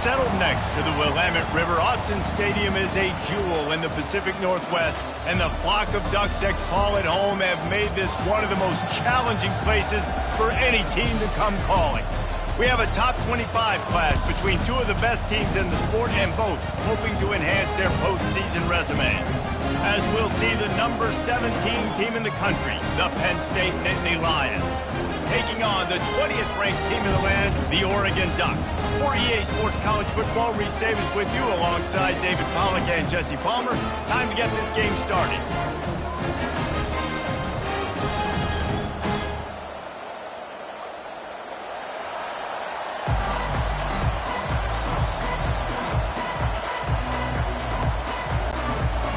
settled next to the Willamette River, Autzen Stadium is a jewel in the Pacific Northwest, and the flock of Ducks that call it home have made this one of the most challenging places for any team to come calling. We have a top 25 clash between two of the best teams in the sport, and both hoping to enhance their postseason resume. As we'll see the number 17 team in the country, the Penn State Nittany Lions, taking on the 20th ranked team in the land, the Oregon Ducks. For EA Sports College Football, Reese Davis with you alongside David Pollack and Jesse Palmer. Time to get this game started.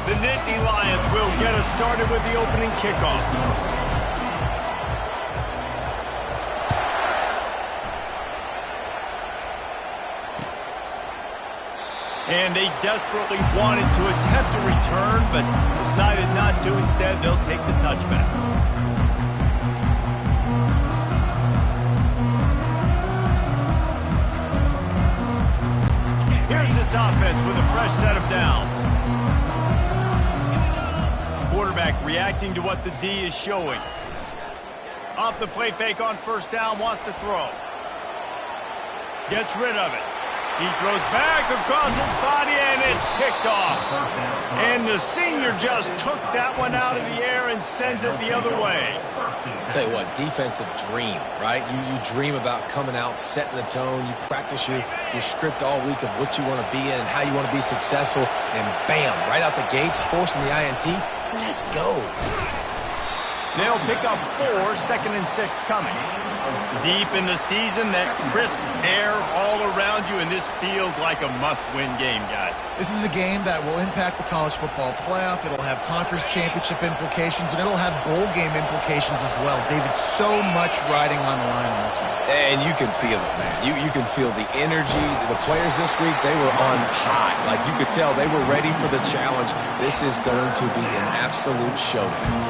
The Nittany Lions will get us started with the opening kickoff. And they desperately wanted to attempt a return, but decided not to. Instead, they'll take the touchback. Here's this offense with a fresh set of downs. Quarterback reacting to what the D is showing. Off the play fake on first down, wants to throw. Gets rid of it. He throws back across his body, and it's picked off. And the senior just took that one out of the air and sends it the other way. I'll tell you what, defensive dream, right? You dream about coming out, setting the tone. You practice your script all week of what you want to be in and how you want to be successful. And bam, right out the gates, forcing the INT. Let's go. They'll pick up 4, 2nd and 6 coming. Deep in the season, that crisp air all around you, and this feels like a must-win game, guys. This is a game that will impact the college football playoff. It'll have conference championship implications, and it'll have bowl game implications as well. David, so much riding on the line on this one. And you can feel it, man. You can feel the energy. The players this week, they were on high. Like you could tell, they were ready for the challenge. This is going to be an absolute showdown.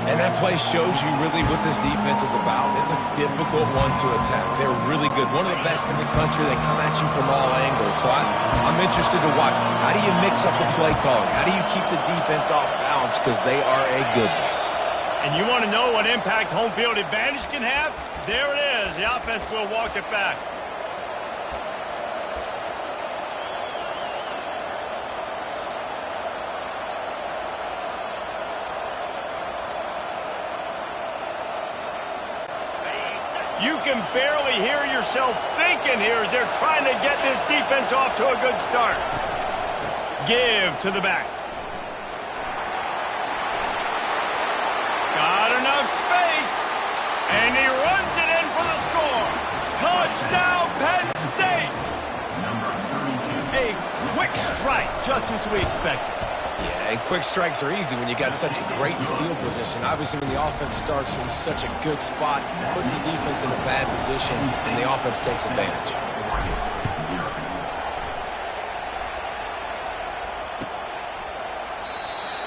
And that play shows you really what this defense is about. It's a difficult one to attack. They're really good. One of the best in the country. They come at you from all angles. So I'm interested to watch. How do you mix up the play calling? How do you keep the defense off balance? Because they are a good one. And you want to know what impact home field advantage can have? There it is. The offense will walk it back. You can barely hear yourself thinking here as they're trying to get this defense off to a good start. Give to the back. Got enough space. And he runs it in for the score. Touchdown, Penn State. A quick strike, just as we expected. Yeah, and quick strikes are easy when you got such a great field position. Obviously, when the offense starts in such a good spot, puts the defense in a bad position, and the offense takes advantage.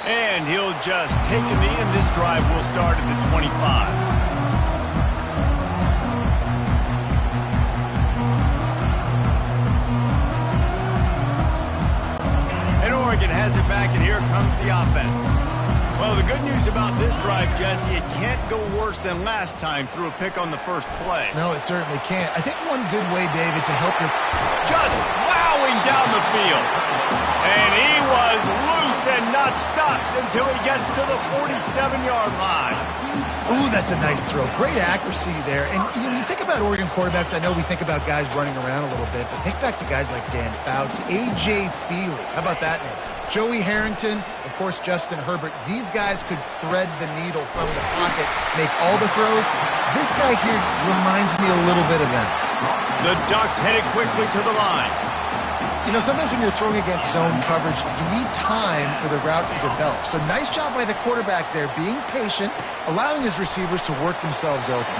And he'll just take a knee, and this drive will start at the 25. Oregon has it back, and here comes the offense. Well, the good news about this drive, Jesse, it can't go worse than last time through a pick on the first play. No, it certainly can't. I think one good way, David, to help your... Just plowing down the field. And he was loose and not stopped until he gets to the 47-yard line. Ooh, that's a nice throw. Great accuracy there. And you think about Oregon quarterbacks, I know we think about guys running around a little bit, but think back to guys like Dan Fouts, A.J. Feely. How about that name? Joey Harrington, of course, Justin Herbert. These guys could thread the needle from the pocket, make all the throws. This guy here reminds me a little bit of them. The Ducks headed quickly to the line. You know, sometimes when you're throwing against zone coverage, you need time for the routes to develop. So nice job by the quarterback there, being patient, allowing his receivers to work themselves open.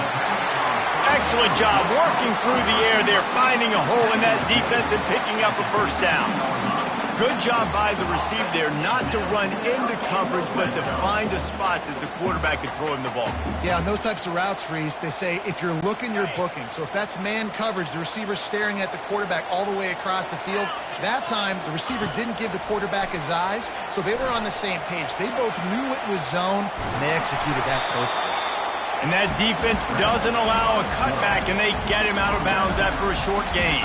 Excellent job working through the air there, finding a hole in that defense and picking up a first down. Good job by the receiver there not to run into coverage, but to find a spot that the quarterback could throw him the ball. Yeah, on those types of routes, Reese, they say if you're looking, you're booking. So if that's man coverage, the receiver's staring at the quarterback all the way across the field. That time, the receiver didn't give the quarterback his eyes, so they were on the same page. They both knew it was zone, and they executed that perfectly. And that defense doesn't allow a cutback, and they get him out of bounds after a short gain.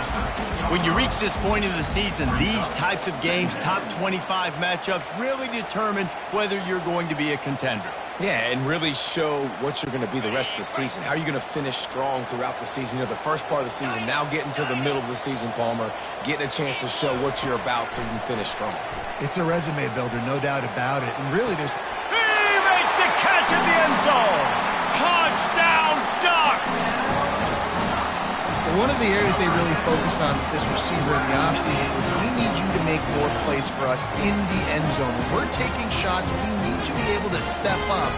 When you reach this point of the season, these types of games, top 25 matchups, really determine whether you're going to be a contender. Yeah, and really show what you're going to be the rest of the season. How are you going to finish strong throughout the season? You know, the first part of the season, now getting to the middle of the season, Palmer, getting a chance to show what you're about so you can finish strong. It's a resume builder, no doubt about it. And really, there's... He makes the catch in the end zone! Touchdown, Ducks! One of the areas they really focused on this receiver in the offseason was we need you to make more plays for us in the end zone. When we're taking shots, we need you to be able to step up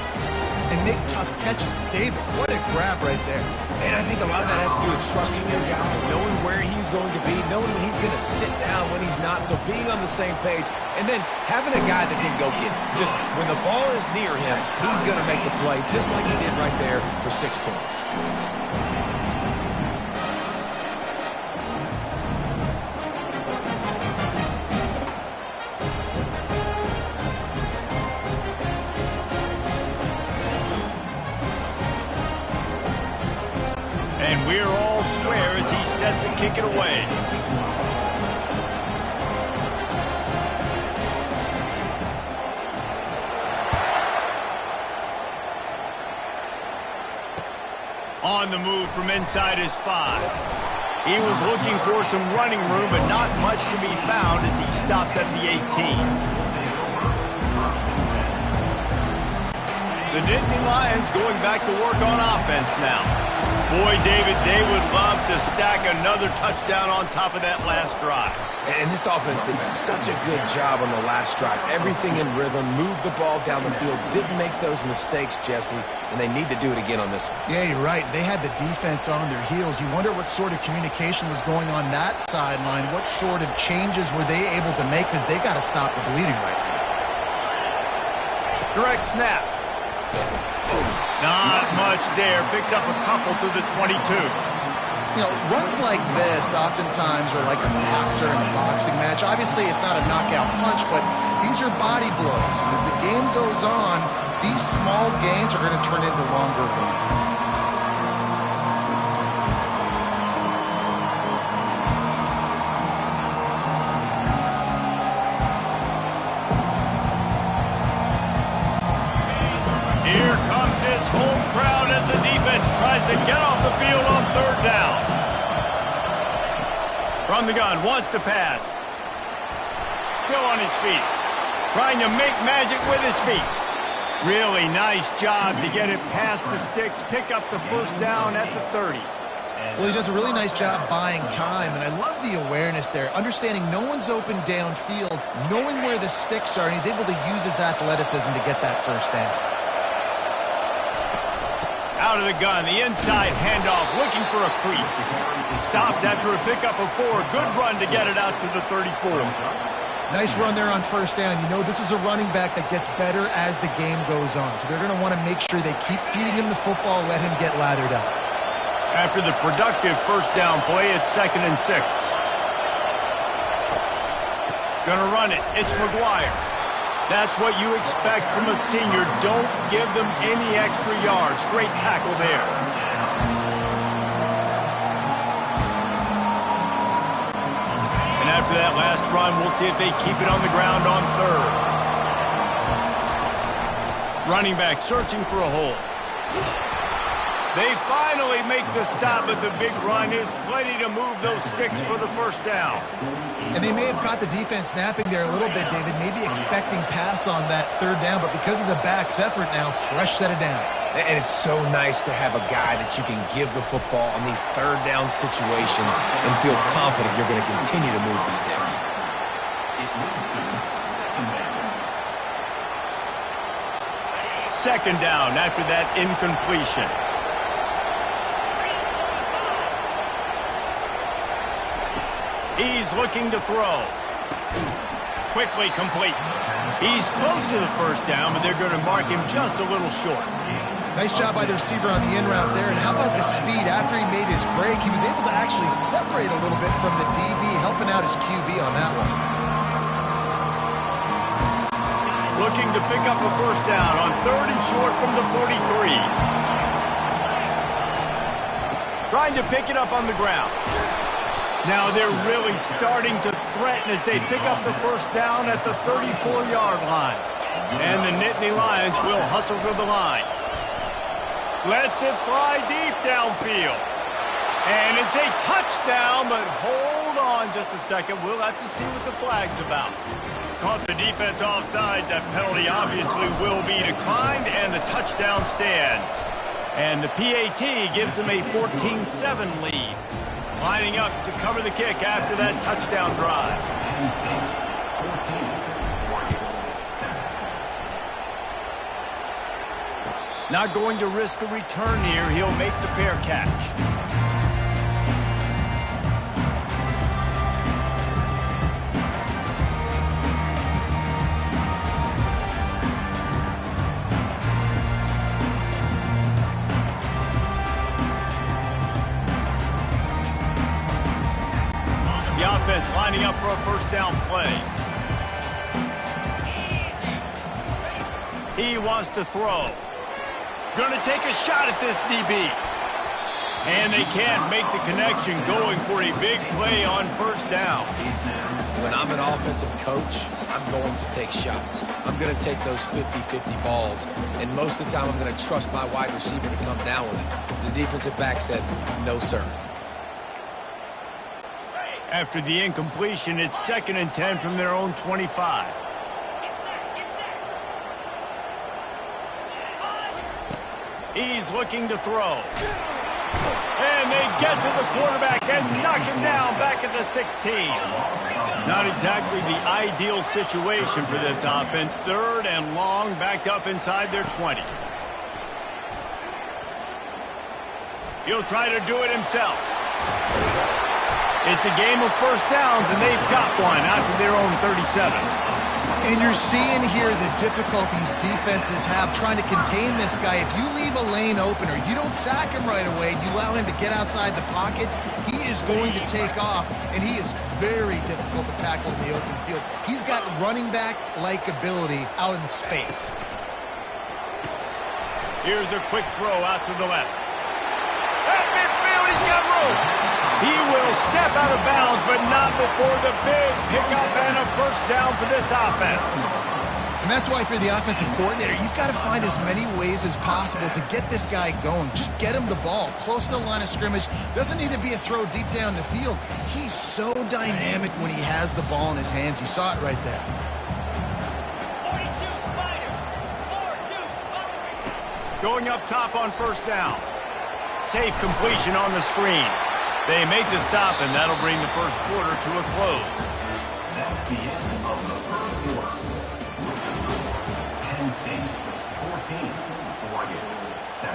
and make tough catches. David, what a grab right there. And I think a lot of that has to do with trusting your guy, knowing where he's going to be, knowing when he's going to sit down, when he's not, so being on the same page, and then having a guy that can go get it. Just when the ball is near him, he's going to make the play, just like he did right there for 6 points. And we're all square as he's set to kick it away. On the move from inside his 5. He was looking for some running room, but not much to be found as he stopped at the 18. The Nittany Lions going back to work on offense now. Boy, David, they would love to stack another touchdown on top of that last drive. And this offense did such a good job on the last drive. Everything in rhythm, moved the ball down the field, didn't make those mistakes, Jesse, and they need to do it again on this one. Yeah, you're right. They had the defense on their heels. You wonder what sort of communication was going on that sideline. What sort of changes were they able to make, because they got to stop the bleeding right now. Direct snap. Not much there. Picks up a couple to the 22. You know, runs like this oftentimes are like a boxer in a boxing match. Obviously, it's not a knockout punch, but these are body blows. And as the game goes on, these small gains are going to turn into longer runs. Here comes his home crowd as the defense tries to get off the field on 3rd down. From the gun, wants to pass. Still on his feet. Trying to make magic with his feet. Really nice job to get it past the sticks, pick up the 1st down at the 30. Well, he does a really nice job buying time, and I love the awareness there, understanding no one's open downfield, knowing where the sticks are, and he's able to use his athleticism to get that 1st down. Out of the gun, the inside handoff, looking for a crease. Stopped after a pickup of 4. Good run to get it out to the 34. Nice run there on 1st down. You know, this is a running back that gets better as the game goes on. So they're going to want to make sure they keep feeding him the football, let him get lathered up. After the productive 1st down play, it's 2nd and 6. Gonna run it. It's McGuire. That's what you expect from a senior. Don't give them any extra yards. Great tackle there. And after that last run, we'll see if they keep it on the ground on 3rd. Running back searching for a hole. They finally make the stop, but the big run is plenty to move those sticks for the 1st down. And they may have caught the defense napping there a little bit, David, maybe expecting pass on that 3rd down, but because of the back's effort now, fresh set of downs. And it's so nice to have a guy that you can give the football on these 3rd down situations and feel confident you're going to continue to move the sticks. Second down after that incompletion. He's looking to throw. Quickly complete. He's close to the first down, but they're going to mark him just a little short. Nice job by the receiver on the in route there. And how about the speed? After he made his break, he was able to actually separate a little bit from the DB, helping out his QB on that one. Looking to pick up a first down on 3rd and short from the 43. Trying to pick it up on the ground. Now they're really starting to threaten as they pick up the first down at the 34-yard line. And the Nittany Lions will hustle to the line. Lets it fly deep downfield. And it's a touchdown, but hold on just a second. We'll have to see what the flag's about. Caught the defense offside. That penalty obviously will be declined, and the touchdown stands. And the PAT gives them a 14-7 lead. Lining up to cover the kick after that touchdown drive. Not going to risk a return here. He'll make the fair catch. The offense lining up for a first down play. He wants to throw. Going to take a shot at this DB. And they can't make the connection, going for a big play on first down. When I'm an offensive coach, I'm going to take shots. I'm going to take those 50-50 balls. And most of the time, I'm going to trust my wide receiver to come down with it. The defensive back said, no, sir. After the incompletion, it's 2nd and 10 from their own 25. He's looking to throw. And they get to the quarterback and knock him down back at the 16. Not exactly the ideal situation for this offense. 3rd and long, backed up inside their 20. He'll try to do it himself. It's a game of first downs, and they've got one after their own 37. And you're seeing here the difficulties defenses have trying to contain this guy. If you leave a lane open or you don't sack him right away, you allow him to get outside the pocket, he is going to take off, and he is very difficult to tackle in the open field. He's got running back-like ability out in space. Here's a quick throw out to the left. At midfield, he's got room. He will step out of bounds, but not before the big pickup and a first down for this offense. And that's why for the offensive coordinator, you've got to find as many ways as possible to get this guy going. Just get him the ball close to the line of scrimmage. Doesn't need to be a throw deep down the field. He's so dynamic when he has the ball in his hands. You saw it right there. 42 Spider. Going up top on first down. Safe completion on the screen. They make the stop, and that'll bring the first quarter to a close. That's the end of the first quarter. Penn State 14, Oregon 7.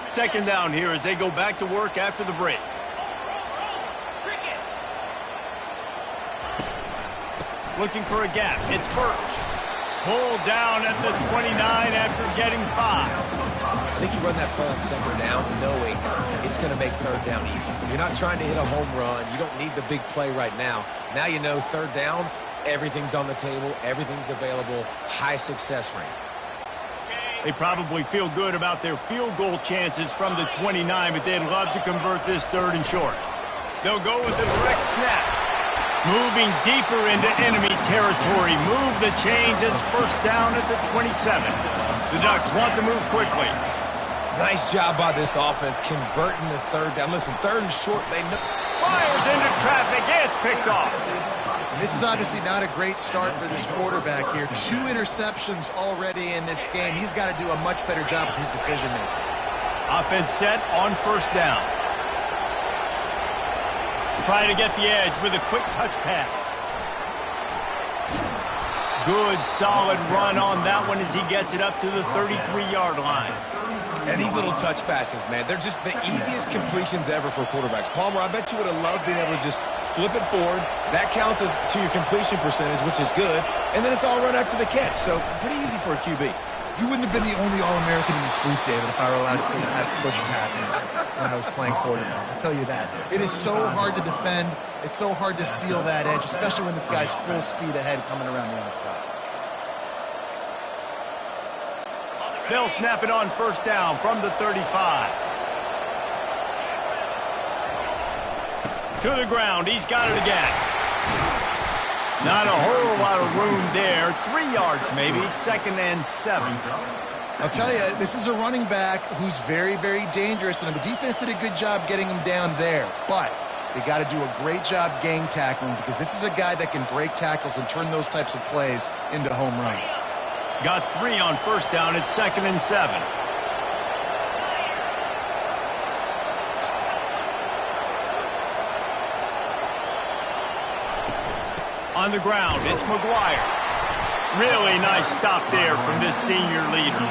Second down here as they go back to work after the break. Looking for a gap. It's Birch. Pulled down at the 29 after getting 5. I think you run that play on 2nd down knowing it's going to make 3rd down easy. You're not trying to hit a home run. You don't need the big play right now. Now you know 3rd down, everything's on the table, everything's available, high success rate. They probably feel good about their field goal chances from the 29, but they'd love to convert this 3rd and short. They'll go with the direct snap. Moving deeper into enemy territory. Move the chains. It's first down at the 27. The Ducks want to move quickly. Nice job by this offense converting the 3rd down. Listen, 3rd and short, they know. Fires into traffic. It's picked off. This is obviously not a great start for this quarterback here. 2 interceptions already in this game. He's got to do a much better job with his decision-making. Offense set on first down. Try to get the edge with a quick touch pass. Good, solid run on that one as he gets it up to the 33-yard line. And these little touch passes, man, they're just the easiest completions ever for quarterbacks. Palmer, I bet you would have loved being able to just flip it forward. That counts as to your completion percentage, which is good. And then it's all run after the catch. So pretty easy for a QB. You wouldn't have been the only All-American in this booth, David, if I were allowed to have push passes when I was playing quarterback. I'll tell you that. It is so hard to defend. It's so hard to seal that edge, especially when this guy's full speed ahead coming around the outside. They'll snap it on first down from the 35. To the ground. He's got it again. Not a whole lot of room there. 3 yards maybe. 2nd and 7. I'll tell you, this is a running back who's very, very dangerous, and the defense did a good job getting him down there. But they got to do a great job gang tackling because this is a guy that can break tackles and turn those types of plays into home runs. Got 3 on first down at 2nd and 7. On the ground, it's McGuire. Really nice stop there from this senior leader.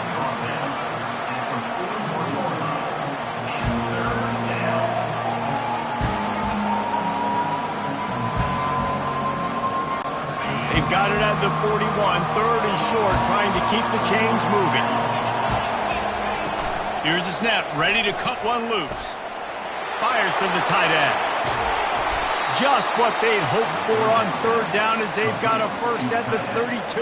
They've got it at the 41, 3rd and short, trying to keep the chains moving. Here's the snap, ready to cut one loose. Fires to the tight end. Just what they'd hoped for on 3rd down as they've got a first at the 32.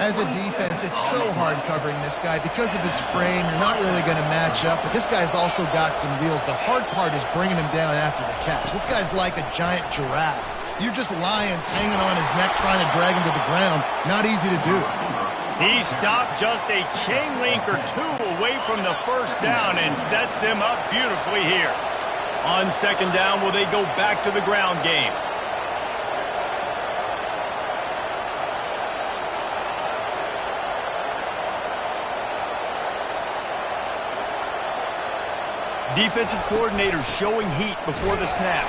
As a defense, it's so hard covering this guy. Because of his frame, you're not really going to match up, but this guy's also got some wheels. The hard part is bringing him down after the catch. This guy's like a giant giraffe. You're just lions hanging on his neck trying to drag him to the ground. Not easy to do. He stopped just a chain link or 2 away from the first down and sets them up beautifully here. On 2nd down, will they go back to the ground game? Defensive coordinator showing heat before the snap.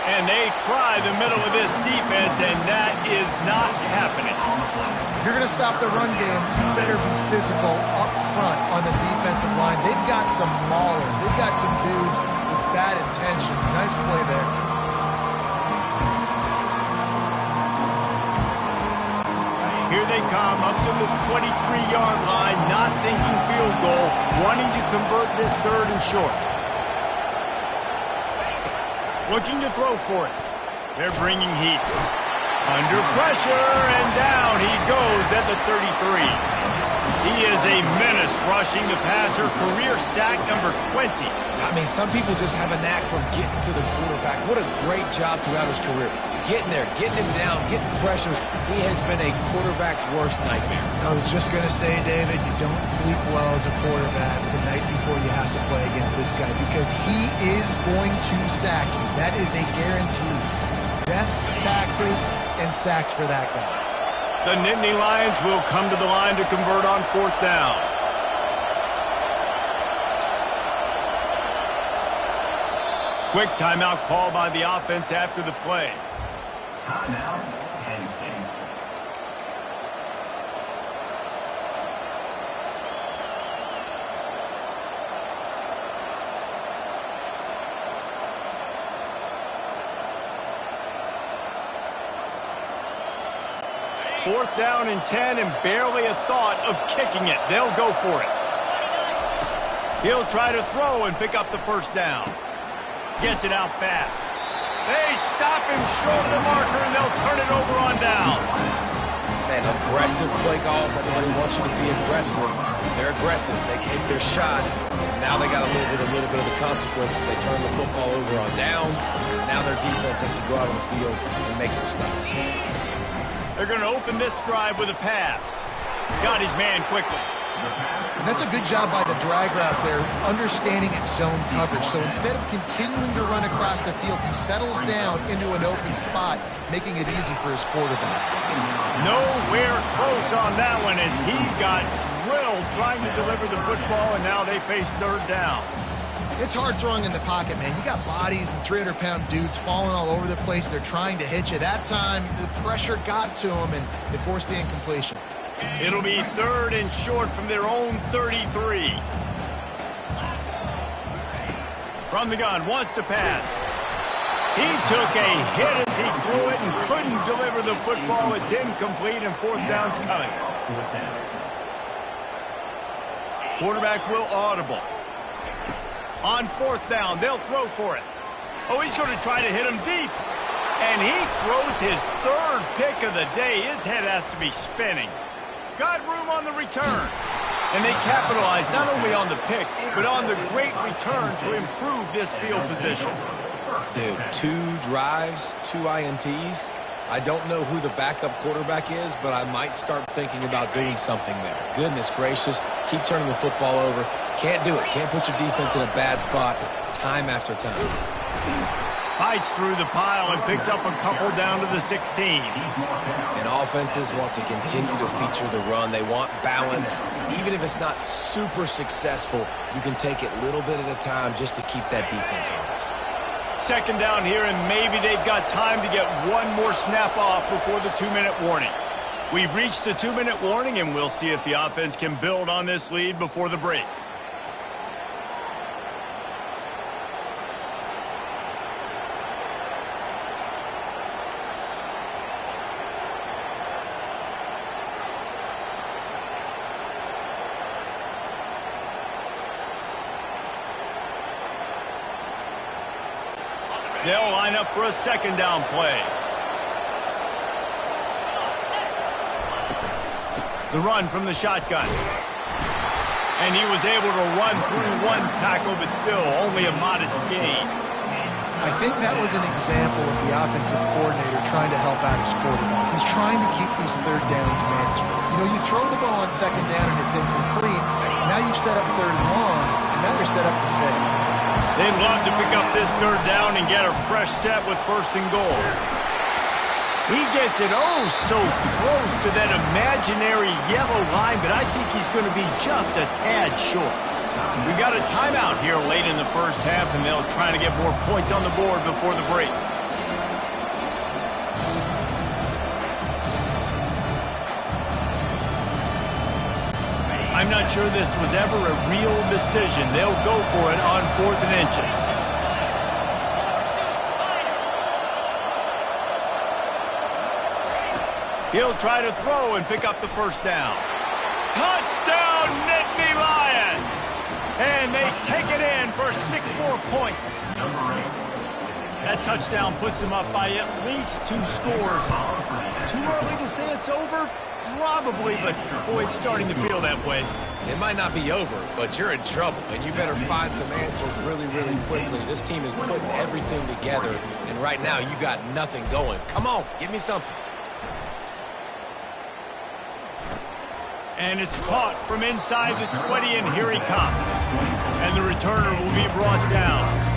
And they try the middle of this defense, and that is not happening. If you're going to stop the run game, you better be physical up front on the defensive line. They've got some maulers. They've got some dudes with bad intentions. Nice play there. Here they come up to the 23-yard line, not thinking field goal, wanting to convert this 3rd and short. Looking to throw for it. They're bringing heat. Under pressure, and down he goes at the 33. He is a menace rushing the passer. Career sack number 20. I mean, some people just have a knack for getting to the quarterback. What a great job throughout his career. Getting there, getting him down, getting pressure. He has been a quarterback's worst nightmare. I was just going to say, David, you don't sleep well as a quarterback the night before you have to play against this guy because he is going to sack you. That is a guarantee. Death, taxes, and sacks for that guy. The Nittany Lions will come to the line to convert on 4th down. Quick timeout call by the offense after the play. Timeout, Penn State. Fourth down and 10 and barely a thought of kicking it. They'll go for it. He'll try to throw and pick up the first down. Gets it out fast. They stop him short of the marker and they'll turn it over on down. Man, aggressive play calls. Everybody wants you to be aggressive. They're aggressive. They take their shot. Now they got a little bit of the consequences. They turn the football over on downs. Now their defense has to go out on the field and make some stops. They're going to open this drive with a pass. Got his man quickly. And that's a good job by the drag route there, understanding its zone coverage. So instead of continuing to run across the field, he settles down into an open spot, making it easy for his quarterback. Nowhere close on that one as he got drilled trying to deliver the football, and now they face 3rd down. It's hard throwing in the pocket, man. You got bodies and 300-pound dudes falling all over the place. They're trying to hit you. That time, the pressure got to them, and it forced the incompletion. It'll be 3rd and short from their own 33. From the gun, wants to pass. He took a hit as he threw it and couldn't deliver the football. It's incomplete, and fourth down's coming. Quarterback will audible. On fourth down, they'll throw for it. Oh, he's going to try to hit him deep. And he throws his third pick of the day. His head has to be spinning. Got room on the return. And they capitalized not only on the pick, but on the great return to improve this field position. Dude, 2 drives, 2 INTs. I don't know who the backup quarterback is, but I might start thinking about doing something there. Goodness gracious, keep turning the football over. Can't do it. Can't put your defense in a bad spot time after time. Fights through the pile and picks up a couple down to the 16. And offenses want to continue to feature the run. They want balance. Even if it's not super successful, you can take it little bit at a time just to keep that defense honest. Second down here, and maybe they've got time to get one more snap off before the 2-minute warning. We've reached the 2-minute warning, and we'll see if the offense can build on this lead before the break. They'll line up for a second down play. The run from the shotgun. And he was able to run through one tackle, but still only a modest gain. I think that was an example of the offensive coordinator trying to help out his quarterback. He's trying to keep these third downs manageable. You know, you throw the ball on second down and it's incomplete. Now you've set up third and long, and now you're set up to fail. They'd love to pick up this third down and get a fresh set with first and goal. He gets it so close to that imaginary yellow line, but I think he's going to be just a tad short. We got a timeout here late in the first half, and they'll try to get more points on the board before the break. I'm not sure this was ever a real decision. They'll go for it on 4th and inches. He'll try to throw and pick up the first down. Touchdown, Nittany Lions! And they take it in for 6 more points. That touchdown puts them up by at least 2 scores. Too early to say it's over? Probably, but boy, it's starting to feel that way. It might not be over, but you're in trouble, and you better find some answers really, really quickly. This team is putting everything together, and right now you got nothing going. Come on, give me something. And it's caught from inside the 20, and here he comes. And the returner will be brought down.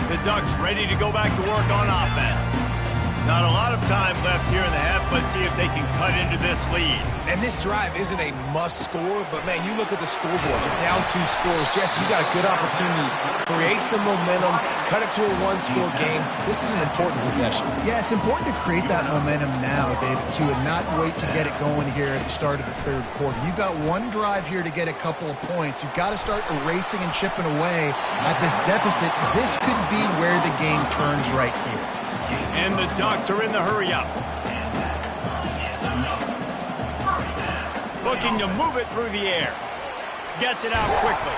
The Ducks ready to go back to work on offense. Not a lot of time left here in the half. Let's see if they can cut into this lead. And this drive isn't a must score, but man, you look at the scoreboard. You're down 2 scores. Jesse, you got a good opportunity to create some momentum, cut it to a 1-score game. This is an important possession. Yeah, it's important to create that momentum now, David, too, and not wait to get it going here at the start of the third quarter. You've got one drive here to get a couple of points. You've got to start erasing and chipping away at this deficit. This could be where the game turns right here. And the Ducks are in the hurry-up. Looking to move it through the air. Gets it out quickly.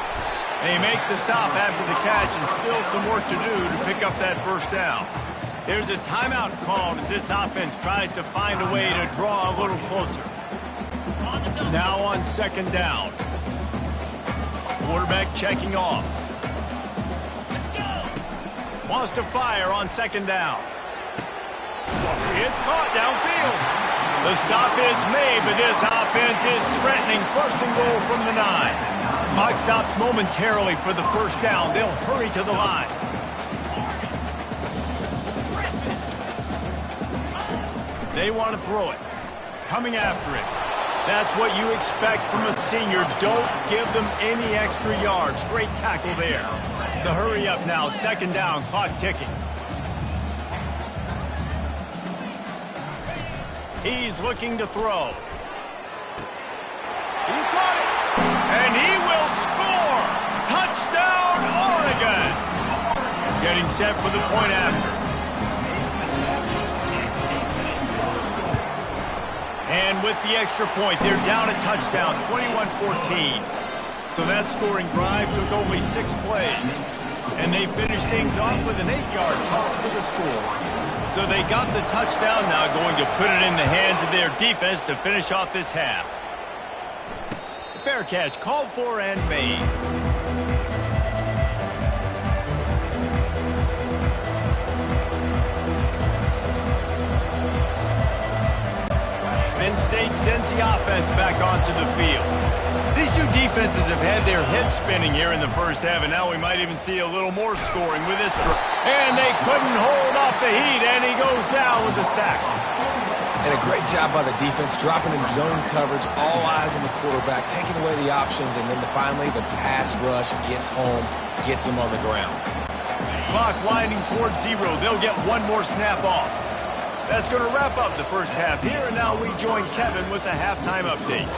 They make the stop after the catch, and still some work to do to pick up that first down. There's a timeout called as this offense tries to find a way to draw a little closer. Now on second down. Quarterback checking off. Wants to fire on second down. It's caught downfield. The stop is made, but this offense is threatening first and goal from the 9. Clock stops momentarily for the first down. They'll hurry to the line. They want to throw it. Coming after it. That's what you expect from a senior. Don't give them any extra yards. Great tackle there. The hurry up now. Second down. Clock ticking. He's looking to throw. getting set for the point after. And with the extra point, they're down a touchdown, 21-14. So that scoring drive took only 6 plays. And they finished things off with an 8-yard toss for the score. So they got the touchdown, now going to put it in the hands of their defense to finish off this half. Fair catch called for and made. Penn State sends the offense back onto the field. These two defenses have had their heads spinning here in the first half, and now we might even see a little more scoring with this drive. And they couldn't hold off the heat, and he goes down with the sack. And a great job by the defense, dropping in zone coverage, all eyes on the quarterback, taking away the options, and then finally the pass rush gets home, gets him on the ground. Clock winding towards 0. They'll get one more snap off. That's going to wrap up the first half here, and now we join Kevin with the halftime update.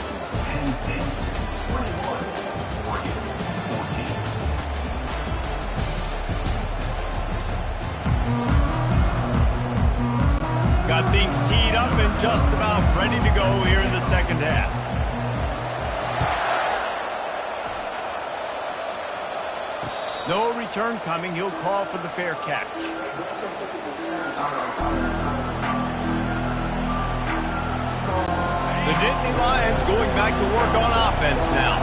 Got things teed up and just about ready to go here in the second half. No return coming. He'll call for the fair catch. The Nittany Lions going back to work on offense now.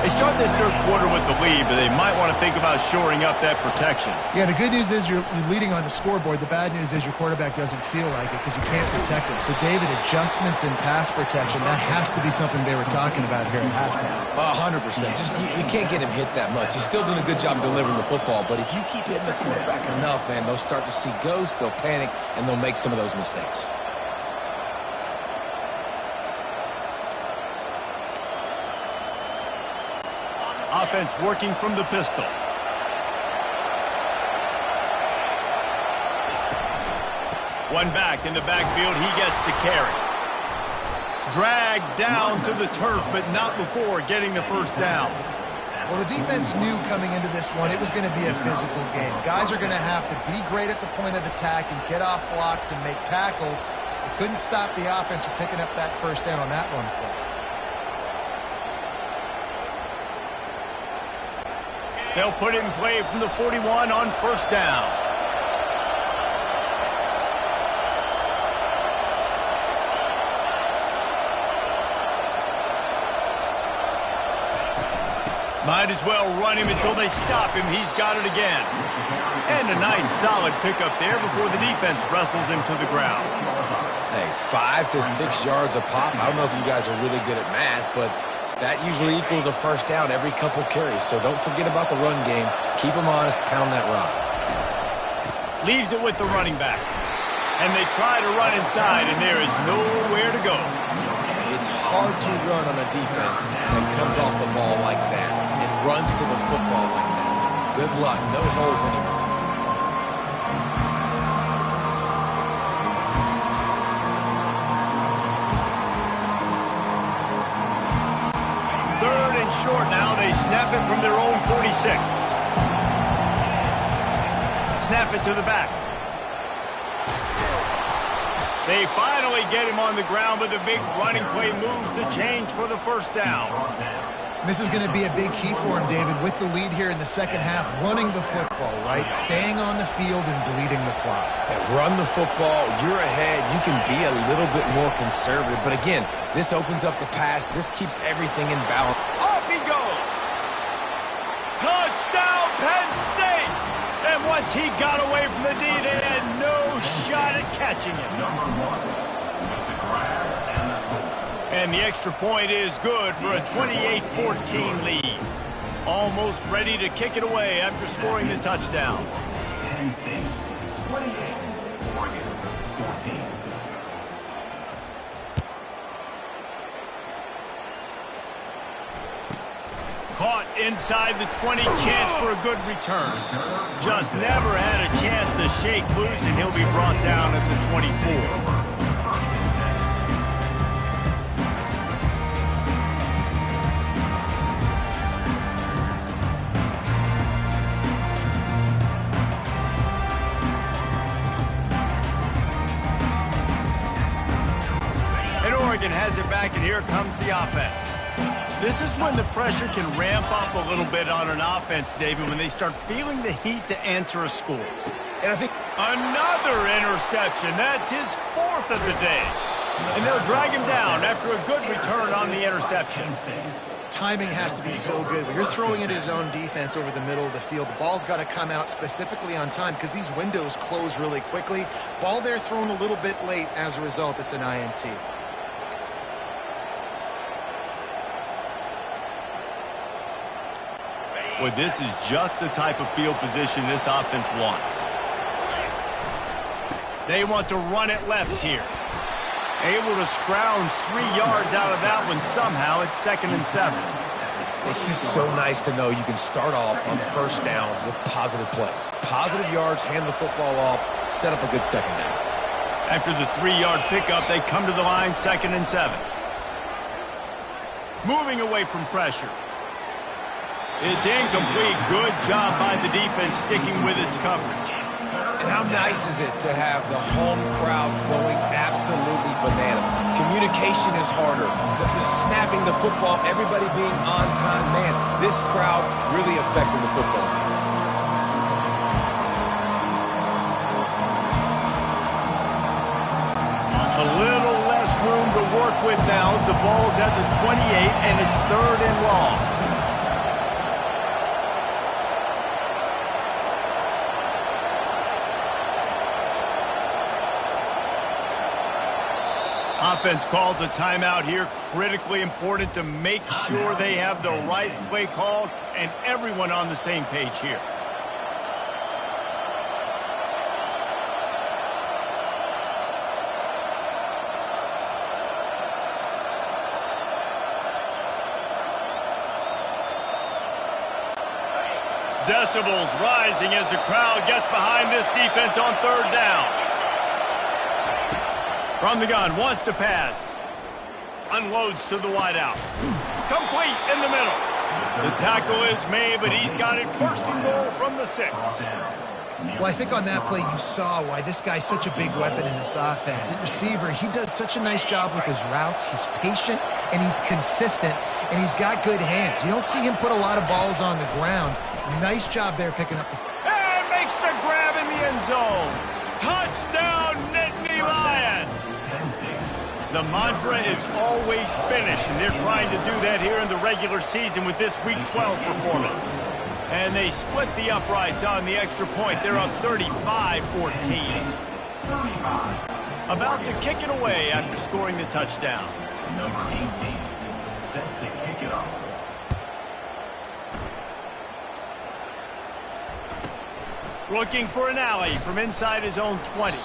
They start this third quarter with the lead, but they might want to think about shoring up that protection. Yeah, the good news is you're leading on the scoreboard. The bad news is your quarterback doesn't feel like it because you can't protect him. So, David, adjustments in pass protection, that has to be something they were talking about here at halftime. 100%. Just you can't get him hit that much. He's still doing a good job delivering the football, but if you keep hitting the quarterback enough, man, they'll start to see ghosts, they'll panic, and they'll make some of those mistakes. Offense working from the pistol. One back in the backfield. He gets the carry. Dragged down to the turf, but not before getting the first down. Well, the defense knew coming into this one it was going to be a physical game. Guys are going to have to be great at the point of attack and get off blocks and make tackles. They couldn't stop the offense from picking up that first down on that run play. They'll put it in play from the 41 on first down. Might as well run him until they stop him. He's got it again. And a nice solid pickup there before the defense wrestles him to the ground. Hey, 5 to 6 yards a pop. I don't know if you guys are really good at math, but that usually equals a first down every couple carries. So don't forget about the run game. Keep them honest. Pound that rock. Leaves it with the running back. And they try to run inside, and there is nowhere to go. It's hard to run on a defense that comes off the ball like that and runs to the football like that. Good luck. No holes anymore. Short now. They snap it from their own 46. Snap it to the back. They finally get him on the ground, but the big running play moves the change for the first down. This is going to be a big key for him, David, with the lead here in the second half, running the football, right? Staying on the field and bleeding the clock. And run the football. You're ahead. You can be a little bit more conservative. But again, this opens up the pass. This keeps everything in balance. Off he goes. Touchdown, Penn State. And once he got away from the D, they had no shot at catching him. And the extra point is good for a 28-14 lead. Almost ready to kick it away after scoring the touchdown. Penn State 28, Oregon 14. Caught inside the 20, chance for a good return. Just never had a chance to shake loose, and he'll be brought down at the 24. here comes the offense. This is when the pressure can ramp up a little bit on an offense, David, when they start feeling the heat to answer a score. And I think another interception. That's his 4th of the day. And they'll drag him down after a good return on the interception. Timing has to be so good. When you're throwing at his own defense over the middle of the field, the ball's got to come out specifically on time because these windows close really quickly. Ball there thrown a little bit late. As a result, it's an INT. Well, this is just the type of field position this offense wants. They want to run it left here. Able to scrounge 3 yards out of that one somehow. It's 2nd and 7. it's just so nice to know you can start off on 1st down with positive plays. Positive yards, hand the football off, set up a good 2nd down. After the 3-yard pickup, they come to the line, 2nd and 7. Moving away from pressure. It's incomplete. Good job by the defense sticking with its coverage. And how nice is it to have the home crowd going absolutely bananas? Communication is harder. The snapping the football, everybody being on time. Man, this crowd really affected the football game. A little less room to work with now as the ball's at the 28 and it's 3rd and long. Offense calls a timeout here. Critically important to make sure they have the right play called and everyone on the same page here. Decibels rising as the crowd gets behind this defense on 3rd down. From the gun, wants to pass. Unloads to the wideout. Complete in the middle. The tackle is made, but he's got it 1st and goal from the 6. Well, I think on that play you saw why this guy's such a big weapon in this offense. At receiver, he does such a nice job with his routes. He's patient, and he's consistent, and he's got good hands. You don't see him put a lot of balls on the ground. Nice job there picking up the... And makes the grab in the end zone. Touchdown, Nittany Lions. The mantra is always finish, and they're trying to do that here in the regular season with this Week 12 performance. And they split the uprights on the extra point. They're up 35-14. About to kick it away after scoring the touchdown. Number 18, set to kick it off. Looking for an alley from inside his own 20.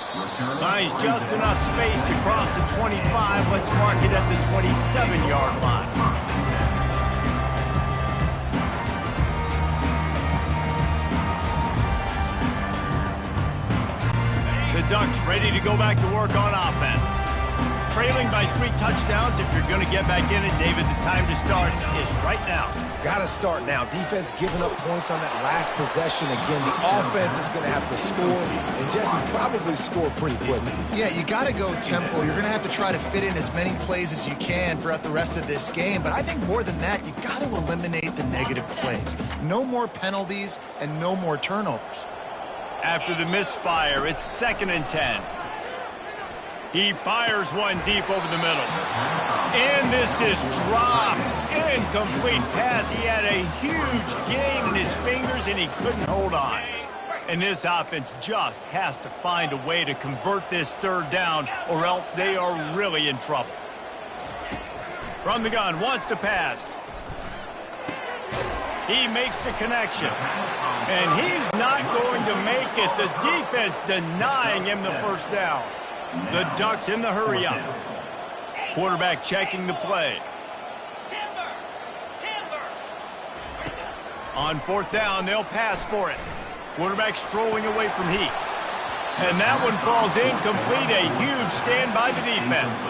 Finds just enough space to cross the 25. Let's mark it at the 27-yard line. The Ducks ready to go back to work on offense. Trailing by 3 touchdowns. If you're going to get back in it, David, the time to start is right now. Got to start now. Defense giving up points on that last possession. Again, the offense is going to have to score, and Jesse probably score pretty quickly. Yeah, you got to go tempo. You're going to have to try to fit in as many plays as you can throughout the rest of this game. But I think more than that, you got to eliminate the negative plays. No more penalties and no more turnovers. After the misfire, it's 2nd and 10. He fires one deep over the middle. And this is dropped. Incomplete pass. He had a huge gain in his fingers, and he couldn't hold on. And this offense just has to find a way to convert this 3rd down, or else they are really in trouble. From the gun, wants to pass. He makes the connection. And he's not going to make it. The defense denying him the 1st down. The Ducks in the hurry-up. Quarterback checking the play. On 4th down, they'll pass for it. Quarterback strolling away from heat. And that one falls incomplete. A huge stand by the defense.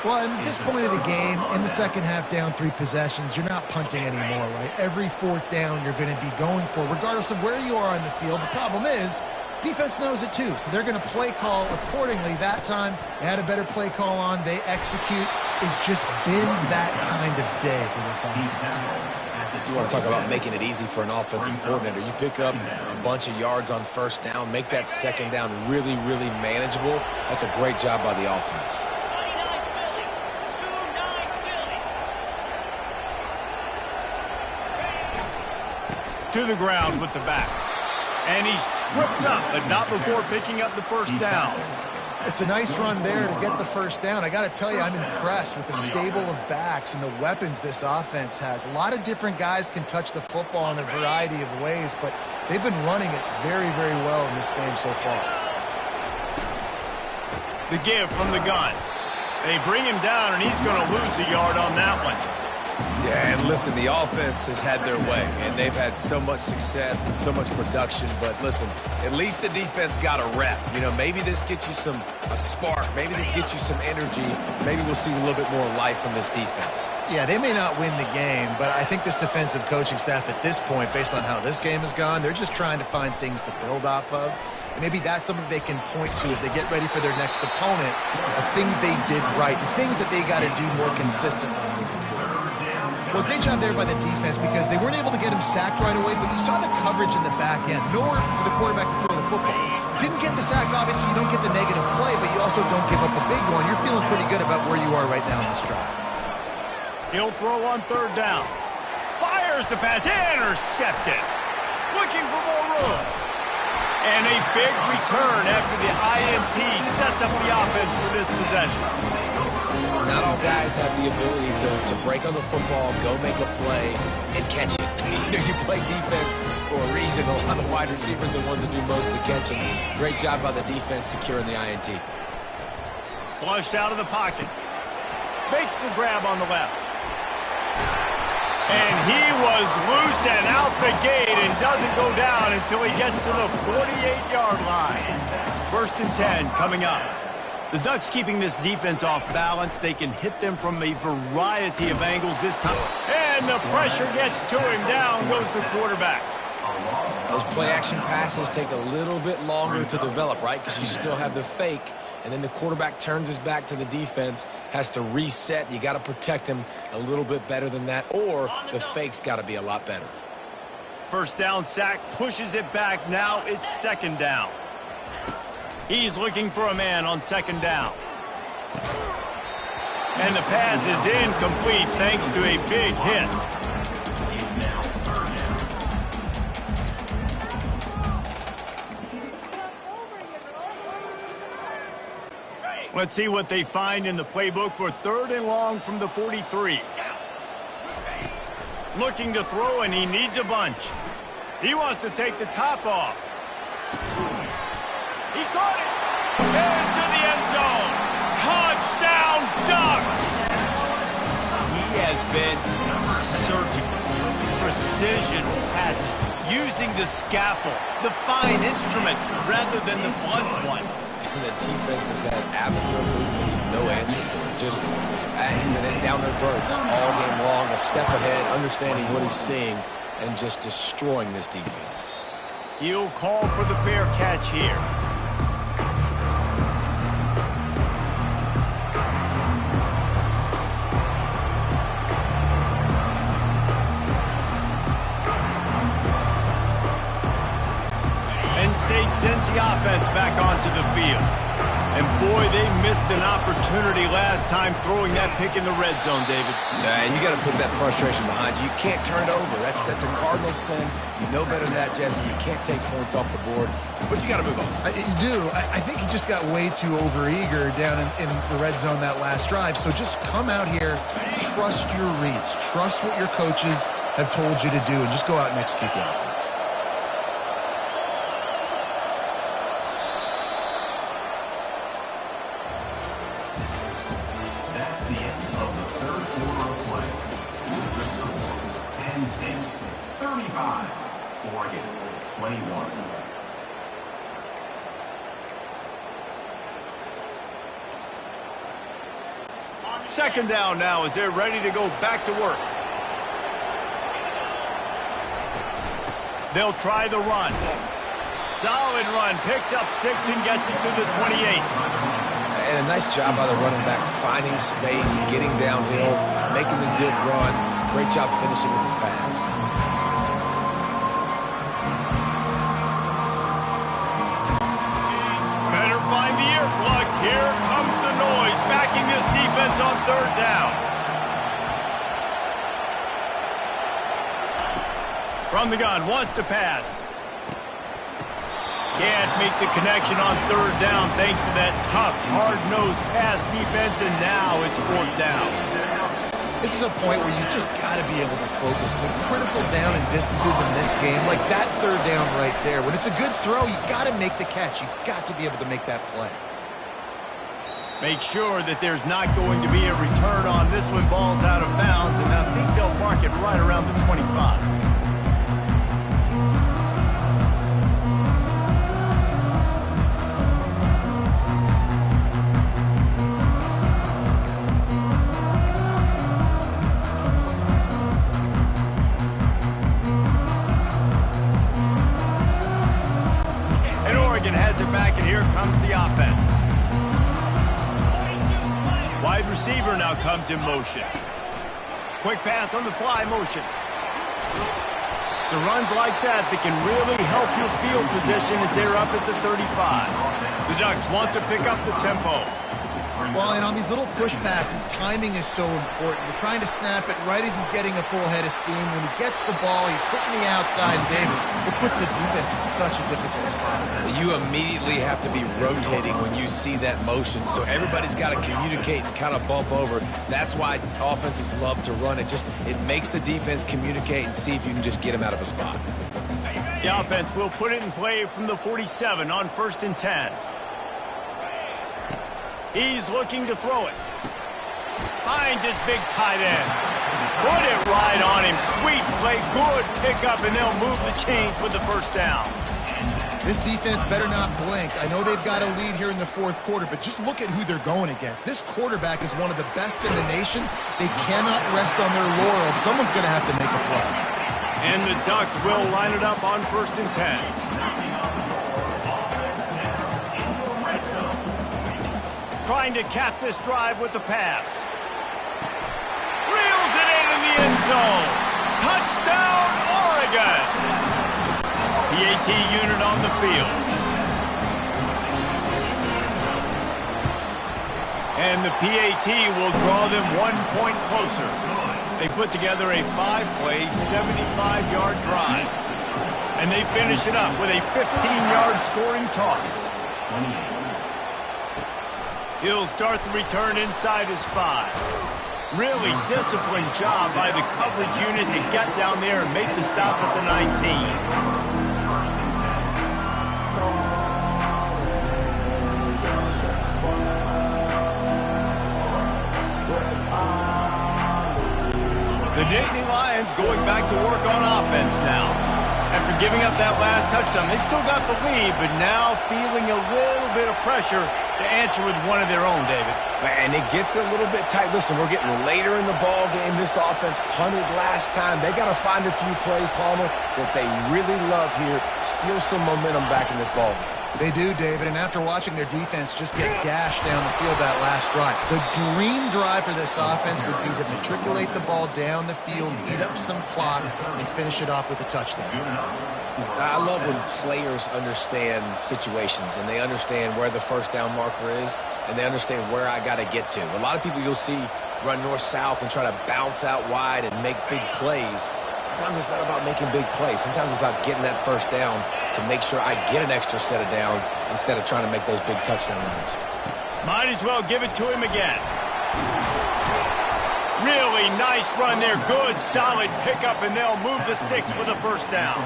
Well, at this point of the game, in the second half, down 3 possessions, you're not punting anymore, right? Every 4th down you're going to be going for, regardless of where you are on the field. The problem is, defense knows it too, so they're going to play call accordingly. That time, they had a better play call on. They execute. it's just been that kind of day for this offense. You want to talk about making it easy for an offensive coordinator. You pick up a bunch of yards on first down, make that second down really, really manageable. That's a great job by the offense. To the ground with the back. And he's tripped up, but not before picking up the first down. It's a nice run there to get the first down. I got to tell you, I'm impressed with the stable of backs and the weapons this offense has. A lot of different guys can touch the football in a variety of ways, but they've been running it very, very well in this game so far. The give from the gun. They bring him down, and he's going to lose a yard on that one. Yeah, and listen, the offense has had their way, and they've had so much success and so much production. But listen, at least the defense got a rep. You know, maybe this gets you a spark. Maybe this gets you some energy. Maybe we'll see a little bit more life from this defense. Yeah, they may not win the game, but I think this defensive coaching staff at this point, based on how this game has gone, they're just trying to find things to build off of. And maybe that's something they can point to as they get ready for their next opponent of things they did right and things that they got to do more consistently moving forward. Well, great job there by the defense because they weren't able to get him sacked right away, but you saw the coverage in the back end. Nowhere for the quarterback to throw the football. Didn't get the sack, obviously you don't get the negative play, but you also don't give up a big one. You're feeling pretty good about where you are right now in this drive. He'll throw on third down. Fires the pass, intercepted. Looking for more room. And a big return after the INT sets up the offense for this possession. Not all guys have the ability to break on the football, go make a play, and catch it. You know, you play defense for a reason. A lot of the wide receivers are the ones that do most of the catching. Great job by the defense securing the INT. Flushed out of the pocket. Makes the grab on the left. And he was loose and out the gate and doesn't go down until he gets to the 48-yard line. 1st and 10 coming up. The Ducks keeping this defense off balance. They can hit them from a variety of angles this time. And the pressure gets to him. Down goes the quarterback. Those play-action passes take a little bit longer to develop, right? Because you still have the fake, and then the quarterback turns his back to the defense, has to reset. You got to protect him a little bit better than that, or the fake's got to be a lot better. First down sack, pushes it back. Now it's second down. He's looking for a man on second down. And the pass is incomplete thanks to a big hit. Let's see what they find in the playbook for 3rd and long from the 43. Looking to throw, and he needs a bunch. He wants to take the top off. He caught it. Into the end zone. Touchdown, Ducks. He has been surgical. Precision passes. Using the scalpel, the fine instrument, rather than the blunt one. And the defense has had absolutely no answer for it. Just, he's been down their throats all game long, a step ahead, understanding what he's seeing, and just destroying this defense. He'll call for the fair catch here. State sends the offense back onto the field. And boy, they missed an opportunity last time throwing that pick in the red zone, David. Yeah, and you got to put that frustration behind you. You can't turn it over. That's a cardinal sin. You know better than that, Jesse. You can't take points off the board, but you got to move on. You do. I think he just got way too overeager down in the red zone that last drive. So just come out here, trust your reads, trust what your coaches have told you to do, and just go out and execute the offense. Oregon, 21. Second down now as they're ready to go back to work. They'll try the run. Solid run. Picks up 6 and gets it to the 28. And a nice job by the running back, finding space, getting downhill, making the good run. Great job finishing with his pads. Better find the earplugs. Here comes the noise, backing this defense on third down. From the gun, wants to pass. Can't make the connection on third down thanks to that tough, hard-nosed pass defense, and now it's fourth down. This is a point where you just got to be able to focus. The critical down and distances in this game, like that third down right there. When it's a good throw, you got to make the catch. You got to be able to make that play. Make sure that there's not going to be a return on this one. Ball's out of bounds, and I think they'll mark it right around the 25. Has it back, and here comes the offense. Wide receiver now comes in motion. Quick pass on the fly motion. So runs like that can really help your field position as they're up at the 35. The Ducks want to pick up the tempo. Well, and on these little push passes, timing is so important. You're trying to snap it right as he's getting a full head of steam. When he gets the ball, he's hitting the outside, and David, it puts the defense in such a difficult spot. You immediately have to be rotating when you see that motion, so everybody's got to communicate and kind of bump over. That's why offenses love to run it. It makes the defense communicate and see if you can just get him out of a spot. The offense will put it in play from the 47 on 1st and 10. He's looking to throw it. Finds his big tight end. Put it right on him. Sweet play, good pickup, and they'll move the chains with the first down. This defense better not blink. I know they've got a lead here in the fourth quarter, but just look at who they're going against. This quarterback is one of the best in the nation. They cannot rest on their laurels. Someone's going to have to make a play. And the Ducks will line it up on 1st and 10. Trying to cap this drive with the pass. Reels it in the end zone. Touchdown, Oregon. PAT unit on the field. And the PAT will draw them 1 point closer. They put together a 5-play, 75-yard drive. And they finish it up with a 15-yard scoring toss. He'll start the return inside his 5. Really disciplined job by the coverage unit to get down there and make the stop at the 19. The Nittany Lions going back to work on offense now. After giving up that last touchdown, they still got the lead, but now feeling a little bit of pressure to answer with one of their own, David. And it gets a little bit tight. Listen, we're getting later in the ball game. This offense punted last time. They got to find a few plays, Palmer, that they really love here. Steal some momentum back in this ball game. They do, David, and after watching their defense just get gashed down the field that last drive, the dream drive for this offense would be to matriculate the ball down the field, eat up some clock, and finish it off with a touchdown. I love when players understand situations, and they understand where the first down marker is, and they understand where I got to get to. A lot of people you'll see run north-south and try to bounce out wide and make big plays. Sometimes it's not about making big plays. Sometimes it's about getting that first down to make sure I get an extra set of downs instead of trying to make those big touchdown runs. Might as well give it to him again. Really nice run there. Good, solid pickup, and they'll move the sticks with a first down.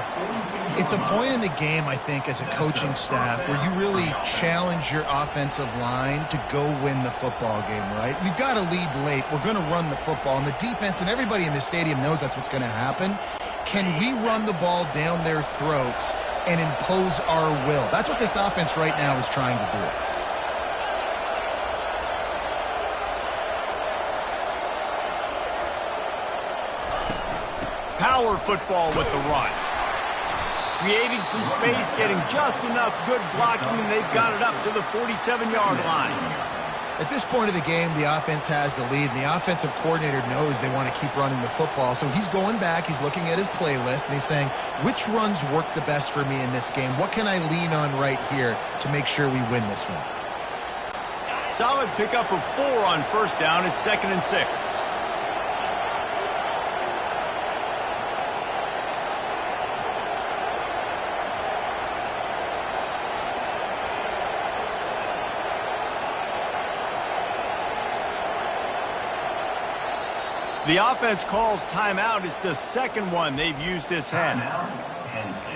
It's a point in the game, I think, as a coaching staff where you really challenge your offensive line to go win the football game, right? We've got to lead late. We're going to run the football, and the defense and everybody in the stadium knows that's what's going to happen. Can we run the ball down their throats and impose our will? That's what this offense right now is trying to do. Power football with the run. Creating some space, getting just enough good blocking, and they've got it up to the 47-yard line. At this point of the game, the offense has the lead, and the offensive coordinator knows they want to keep running the football. So he's going back, he's looking at his playlist, and he's saying, which runs work the best for me in this game? What can I lean on right here to make sure we win this one? Solid pickup of 4 on first down. It's 2nd and 6. The offense calls timeout. It's the second one they've used this half. Timeout, Penn State.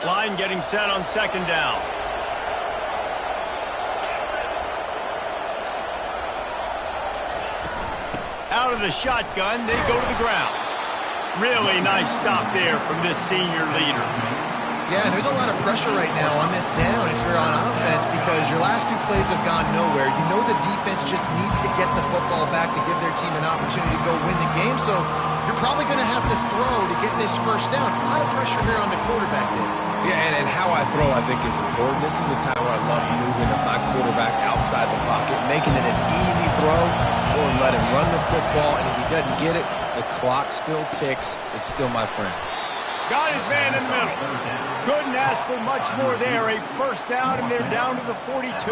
Line getting set on 2nd down. Out of the shotgun, they go to the ground. Really nice stop there from this senior leader. Yeah, and there's a lot of pressure right now on this down if you're on offense because your last 2 plays have gone nowhere. You know the defense just needs to get the football back to give their team an opportunity to go win the game, so you're probably going to have to throw to get this first down. A lot of pressure here on the quarterback there. Yeah, and how I throw, I think, is important. This is a time where I love moving my quarterback outside the pocket, making it an easy throw, or let him run the football, and if he doesn't get it, the clock still ticks. It's still my friend. Got his man in the middle. Couldn't ask for much more there. A first down, and they're down to the 42.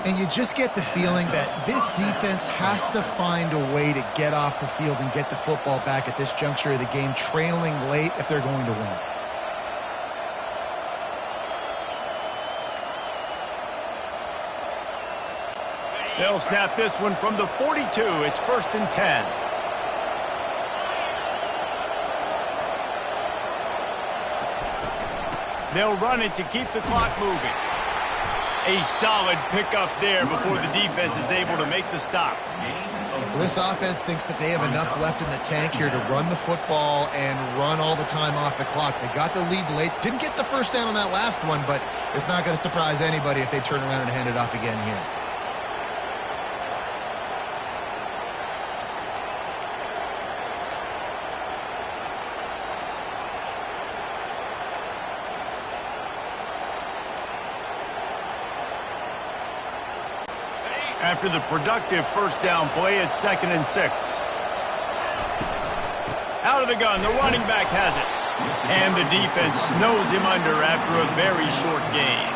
And you just get the feeling that this defense has to find a way to get off the field and get the football back at this juncture of the game, trailing late if they're going to win. They'll snap this one from the 42. It's 1st and 10. They'll run it to keep the clock moving. A solid pickup there before the defense is able to make the stop. Well, this offense thinks that they have enough left in the tank here to run the football and run all the time off the clock. They got the lead late. Didn't get the first down on that last one, but it's not going to surprise anybody if they turn around and hand it off again here. After the productive first down play, it's 2nd and 6. Out of the gun, the running back has it. And the defense snows him under after a very short gain.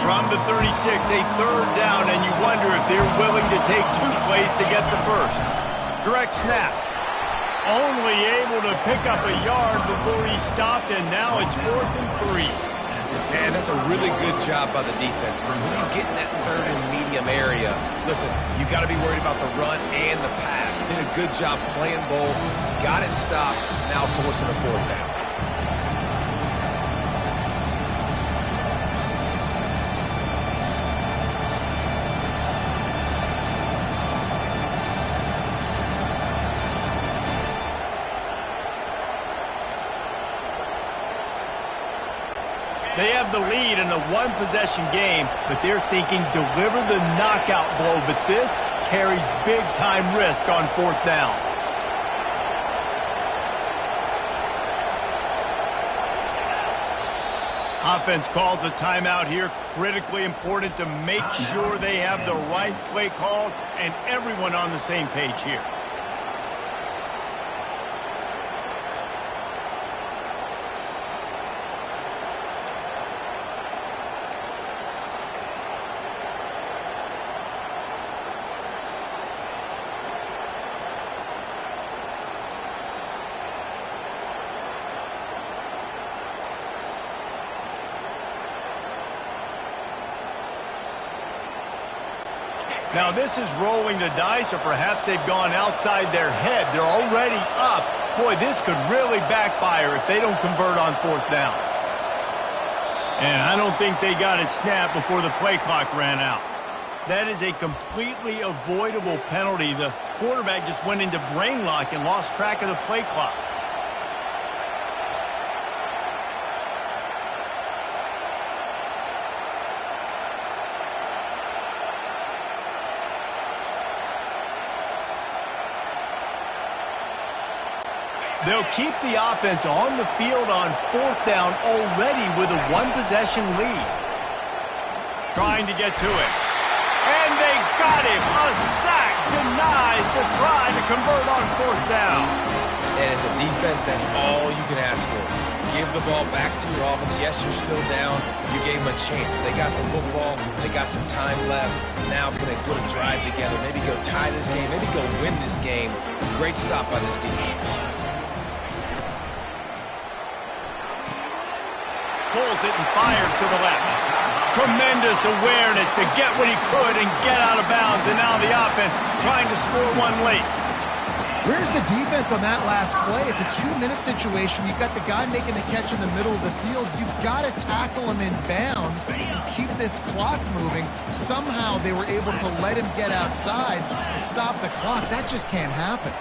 From the 36, a third down, and you wonder if they're willing to take 2 plays to get the first. Direct snap. Only able to pick up a yard before he stopped, and now it's 4th and 3. Man, that's a really good job by the defense because when you get in that 3rd and medium area, listen, you got to be worried about the run and the pass. Did a good job playing both, got it stopped, now forcing a 4th down. They have the lead in a 1-possession game, but they're thinking deliver the knockout blow. But this carries big-time risk on 4th down. Offense calls a timeout here. Critically important to make sure they have the right play called and everyone on the same page here. Now this is rolling the dice, or perhaps they've gone outside their head. They're already up. Boy, this could really backfire if they don't convert on 4th down. And I don't think they got it snapped before the play clock ran out. That is a completely avoidable penalty. The quarterback just went into brain lock and lost track of the play clock. They'll keep the offense on the field on 4th down already with a one-possession lead. Trying to get to it. And they got him. A sack denies the try to convert on 4th down. And as a defense, that's all you can ask for. Give the ball back to your offense. Yes, you're still down. You gave them a chance. They got the football. They got some time left. Now can they put a drive together? Maybe go tie this game. Maybe go win this game. Great stop by this defense. Pulls it and fires to the left. Tremendous awareness to get what he could and get out of bounds. And now the offense trying to score one late. Where's the defense on that last play? It's a 2-minute situation. You've got the guy making the catch in the middle of the field. You've got to tackle him in bounds, keep this clock moving. Somehow they were able to let him get outside and stop the clock. That just can't happen.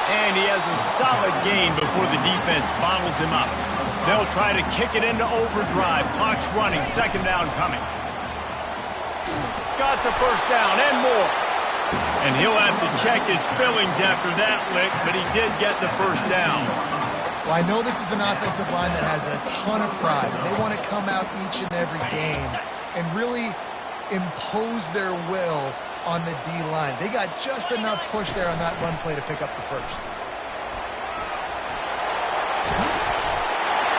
And he has a solid gain before the defense bottles him up. They'll try to kick it into overdrive. Clock's running. 2nd down coming. Got the 1st down and more. And he'll have to check his fillings after that lick, but he did get the 1st down. Well, I know this is an offensive line that has a ton of pride. They want to come out each and every game and really impose their will on the D-line. They got just enough push there on that run play to pick up the 1st.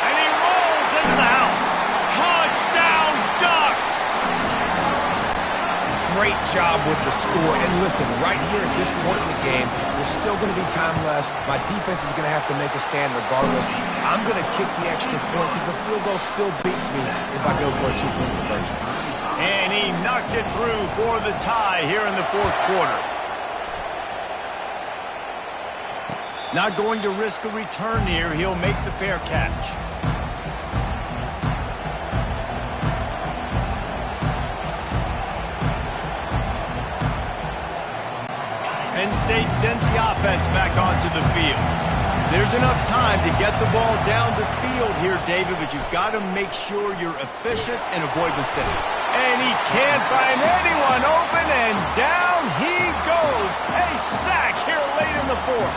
And he rolls into the house. Touchdown, Ducks! Great job with the score. And listen, right here at this point in the game, there's still going to be time left. My defense is going to have to make a stand regardless. I'm going to kick the extra point because the field goal still beats me if I go for a 2-point conversion. And he knocks it through for the tie here in the 4th quarter. Not going to risk a return here. He'll make the fair catch. Penn State sends the offense back onto the field. There's enough time to get the ball down the field here, David, but you've got to make sure you're efficient and avoid mistakes. And he can't find anyone open, and down he goes. A sack here late in the 4th.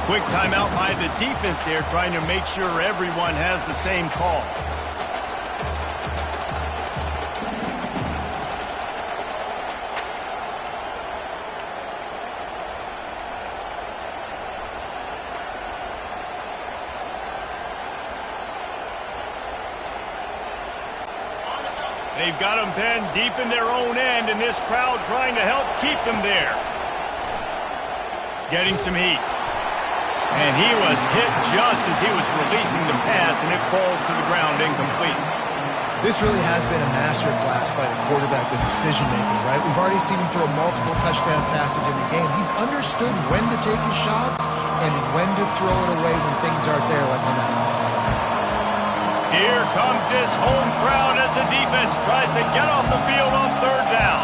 Quick timeout by the defense there, trying to make sure everyone has the same call. They've got them pinned deep in their own end, and this crowd trying to help keep them there. Getting some heat. And he was hit just as he was releasing the pass, and it falls to the ground incomplete. This really has been a masterclass by the quarterback with decision-making, right? We've already seen him throw multiple touchdown passes in the game. He's understood when to take his shots and when to throw it away when things aren't there, like on that last play. Here comes this home crowd as the defense tries to get off the field on 3rd down.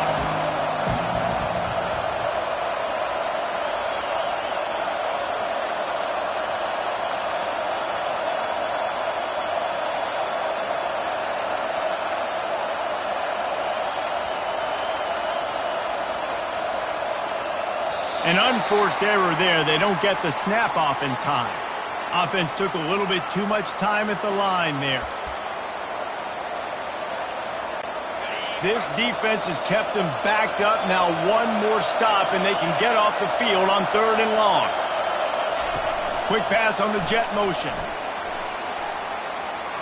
An unforced error there. They don't get the snap off in time. Offense took a little bit too much time at the line there. This defense has kept them backed up. Now one more stop, and they can get off the field on 3rd and long. Quick pass on the jet motion.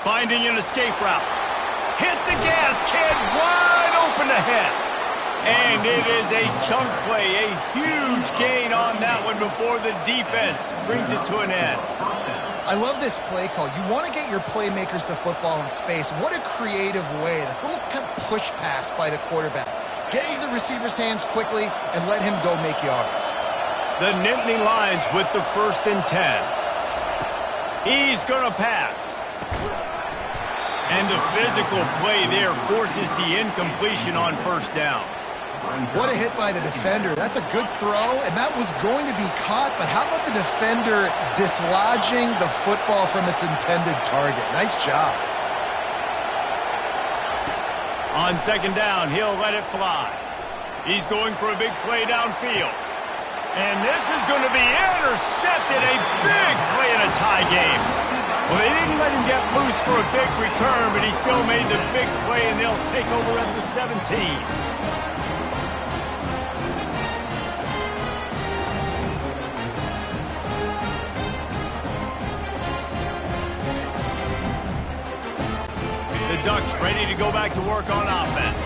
Finding an escape route. Hit the gas, kid. Wide open ahead. And it is a chunk play, a huge gain on that one before the defense brings it to an end. I love this play call. You want to get your playmakers to football in space. What a creative way. This little kind of push pass by the quarterback. Get into the receiver's hands quickly and let him go make yards. The Nittany Lions with the 1st and 10. He's going to pass. And the physical play there forces the incompletion on 1st down. What a hit by the defender. That's a good throw, and that was going to be caught, but how about the defender dislodging the football from its intended target? Nice job. On 2nd down, he'll let it fly. He's going for a big play downfield. And this is going to be intercepted. A big play in a tie game. Well, they didn't let him get loose for a big return, but he still made the big play, and they'll take over at the 17. The Ducks ready to go back to work on offense.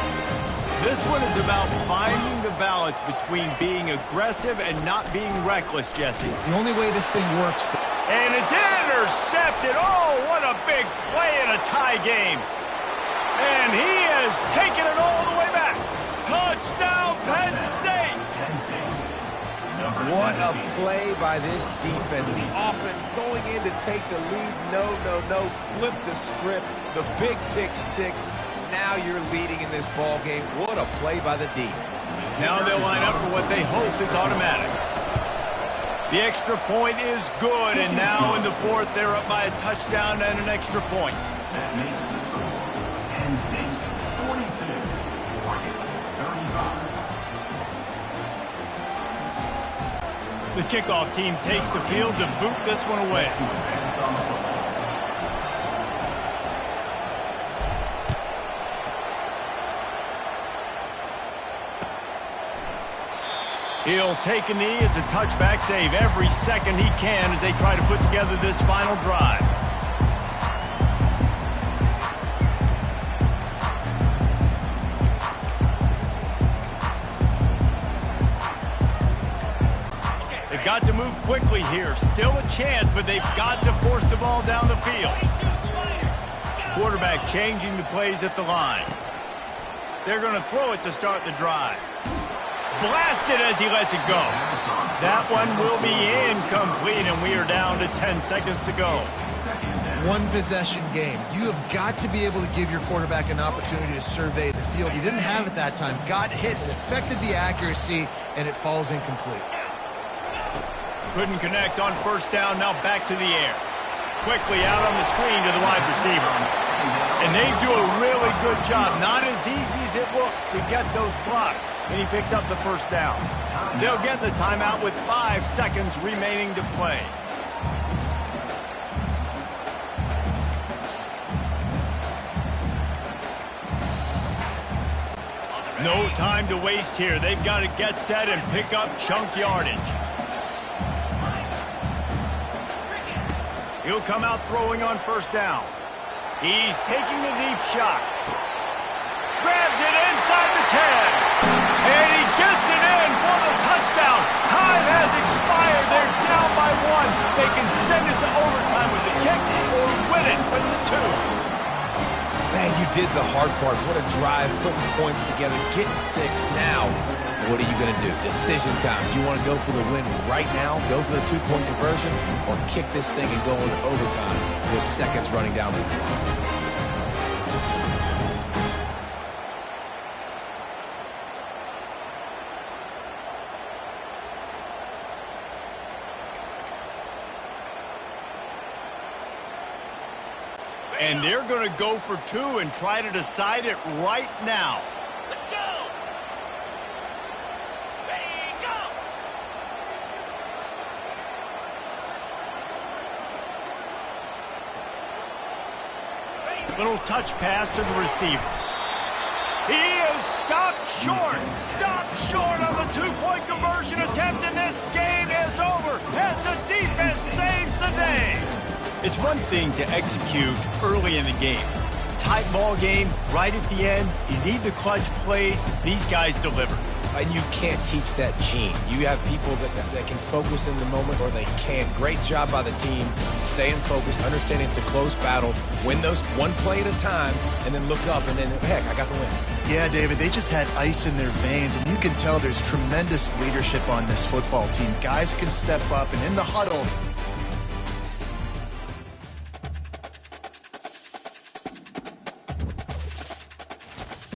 This one is about finding the balance between being aggressive and not being reckless, Jesse. The only way this thing works... And it's intercepted. Oh, what a big play in a tie game. And he has taken it all the way back. Touchdown, Penn State. What a play by this defense. The offense going in to take the lead. No. Flip the script. The big pick six. Now you're leading in this ball game. What a play by the D. Now they'll line up for what they hope is automatic. The extra point is good, and now in the fourth, they're up by a touchdown and an extra point. That makes the score Penn State 42, Oregon 35. The kickoff team takes the field to boot this one away. He'll take a knee. It's a touchback save every second he can as they try to put together this final drive. They've got to move quickly here. Still a chance, but they've got to force the ball down the field. Quarterback changing the plays at the line. They're going to throw it to start the drive. Blasted as he lets it go. That one will be incomplete, and we are down to 10 seconds to go. One possession game. You have got to be able to give your quarterback an opportunity to survey the field. He didn't have it that time. Got hit, it affected the accuracy, and it falls incomplete. Couldn't connect on first down. Now back to the air. Quickly out on the screen to the wide receiver. And they do a really good job. Not as easy as it looks to get those blocks. And he picks up the first down. They'll get the timeout with 5 seconds remaining to play. No time to waste here. They've got to get set and pick up chunk yardage. He'll come out throwing on first down. He's taking the deep shot. Grabs it inside the 10. And he gets it in for the touchdown. Time has expired. They're down by 1. They can send it to overtime with the kick or win it with the 2. Man, you did the hard part. What a drive, putting points together, getting 6. Now, what are you going to do? Decision time. Do you want to go for the win right now, go for the 2-point conversion, or kick this thing and go into overtime with seconds running down the clock? And they're going to go for 2 and try to decide it right now. Let's go! Ready, go! Little touch pass to the receiver. He is stopped short. Stopped short on the 2-point conversion attempt, and this game is over as the defense saves the day. It's one thing to execute early in the game. Tight ball game, right at the end, you need the clutch plays. These guys deliver. And you can't teach that gene. You have people that can focus in the moment or they can't. Great job by the team, staying focused, understanding it's a close battle, win those one play at a time, and then look up and then, heck, I got the win. Yeah, David, they just had ice in their veins, and you can tell there's tremendous leadership on this football team. Guys can step up, and in the huddle,